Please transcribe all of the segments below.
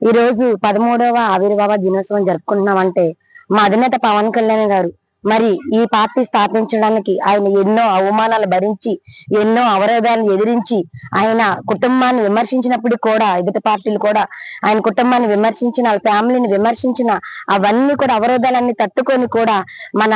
ఈ రోజు 13వ ఆవిర్భావ దినోత్సవం జరుపుకుంటున్నామంటే మా అధినేత పవన్ కళ్యాణ్ గారు మరి ఈ పార్టీ స్థాపించడానికి ఆయన ఎన్నో అవమానాలు భరించి ఎన్నో అవరోధాలను ఎదిరించి ఆయన కుటుంబాన్ని విమర్శించినప్పుడు కూడా ఎదుటి పార్టీలు కూడా ఆయన కుటుంబాన్ని విమర్శించిన ఫ్యామిలీని విమర్శించిన అవన్నీ కూడా అవరోధాలన్నీ తట్టుకొని కూడా మన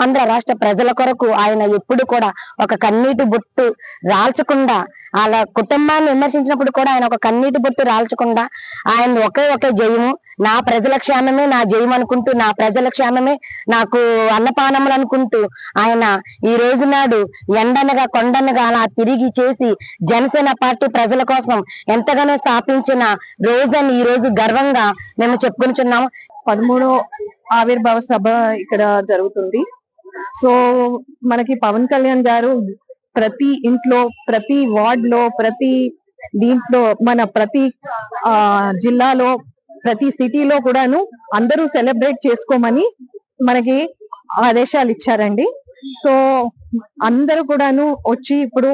ఆంధ్ర రాష్ట్ర ప్రజల కొరకు ఆయన ఎప్పుడు కూడా ఒక కన్నీటి బొట్టు రాల్చకుండా అలా కుటుంబాన్ని విమర్శించినప్పుడు కూడా ఆయన ఒక కన్నీటి బొట్టు రాల్చకుండా ఆయన ఒకే జయము, నా ప్రజల క్షేమమే నా జయం అనుకుంటూ, నా ప్రజల క్షేమమే నాకు అన్నపానములు అనుకుంటూ ఆయన ఈ రోజు నాడు ఎండనగా కొండనగా అలా తిరిగి చేసి జనసేన పార్టీ ప్రజల కోసం ఎంతగానో స్థాపించిన రోజని ఈ రోజు గర్వంగా మేము చెప్పుకుంటున్నాము. 13వ ఆవిర్భావ సభ ఇక్కడ జరుగుతుంది. సో మనకి పవన్ కళ్యాణ్ గారు ప్రతి ఇంట్లో, ప్రతి వార్డ్ లో, ప్రతి దీంట్లో, మన ప్రతి జిల్లాలో, ప్రతి సిటీలో కూడాను అందరూ సెలబ్రేట్ చేసుకోమని మనకి ఆదేశాలు ఇచ్చారండి. సో అందరూ కూడాను వచ్చి ఇప్పుడు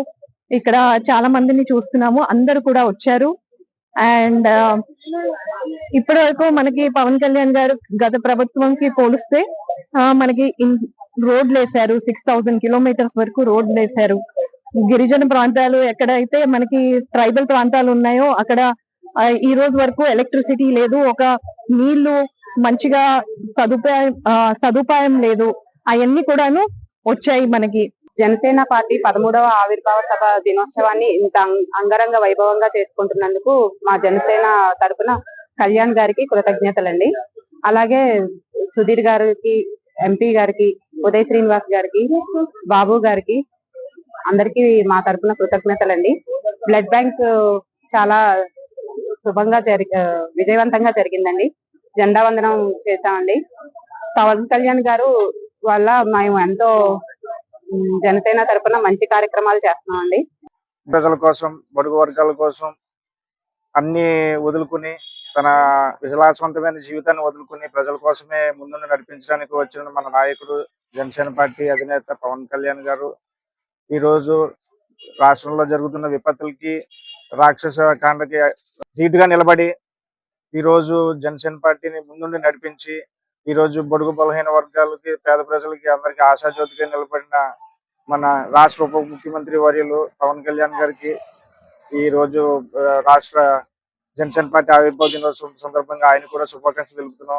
ఇక్కడ చాలా మందిని చూస్తున్నాము, అందరూ కూడా వచ్చారు. అండ్ ఇప్పటి వరకు మనకి పవన్ కళ్యాణ్ గారు గత ప్రభుత్వంకి పోలిస్తే మనకి రోడ్లు వేశారు, 6000 కిలోమీటర్స్ వరకు రోడ్లు వేశారు. గిరిజన ప్రాంతాలు ఎక్కడైతే మనకి ట్రైబల్ ప్రాంతాలు ఉన్నాయో అక్కడ ఈ రోజు వరకు ఎలక్ట్రిసిటీ లేదు, ఒక నీళ్లు మంచిగా సదుపాయం లేదు. అవన్నీ కూడాను వచ్చాయి మనకి. జనసేన పార్టీ 13వ ఆవిర్భావ సభ దినోత్సవాన్ని ఇంత అంగరంగ వైభవంగా చేసుకుంటున్నందుకు మా జనసేన తరపున కళ్యాణ్ గారికి కృతజ్ఞతలండి. అలాగే సుధీర్ గారికి, ఎంపీ గారికి, ఉదయ్ శ్రీనివాస్ గారికి, బాబు గారికి అందరికి మా తరపున కృతజ్ఞతలండి. బ్లడ్ బ్యాంక్ చాలా శుభంగా విజయవంతంగా జరిగిందండి. జెండా వందనం చేశామండి. పవన్ కళ్యాణ్ గారు వల్ల మేము ఎంతో జనసేన తరపున మంచి కార్యక్రమాలు చేస్తున్నామండి. ప్రజల కోసం, బడుగు వర్గాల కోసం అన్ని వదులుకుని, తన విలాసవంతమైన జీవితాన్ని వదులుకుని ప్రజల కోసమే ముందుండి నడిపించడానికి వచ్చిన మన నాయకుడు, జనసేన పార్టీ అధినేత పవన్ కళ్యాణ్ గారు ఈ రోజు రాష్ట్రంలో జరుగుతున్న విపత్తులకి, రాక్షస కాండకి ధీటుగా నిలబడి ఈ రోజు జనసేన పార్టీని ముందుండి నడిపించి ఈ రోజు బడుగు బలహీన వర్గాలకి, పేద ప్రజలకి అందరికీ ఆశాజ్యోతిగా నిలబడిన మన రాష్ట్ర ఉప ముఖ్యమంత్రి వర్యులు పవన్ కళ్యాణ్ గారికి ఈ రోజు రాష్ట్ర జనసేన పార్టీ ఆవిర్భావ దినోత్సవం సందర్భంగా ఆయన కూడా శుభాకాంక్షలు తెలుపుతున్నాం.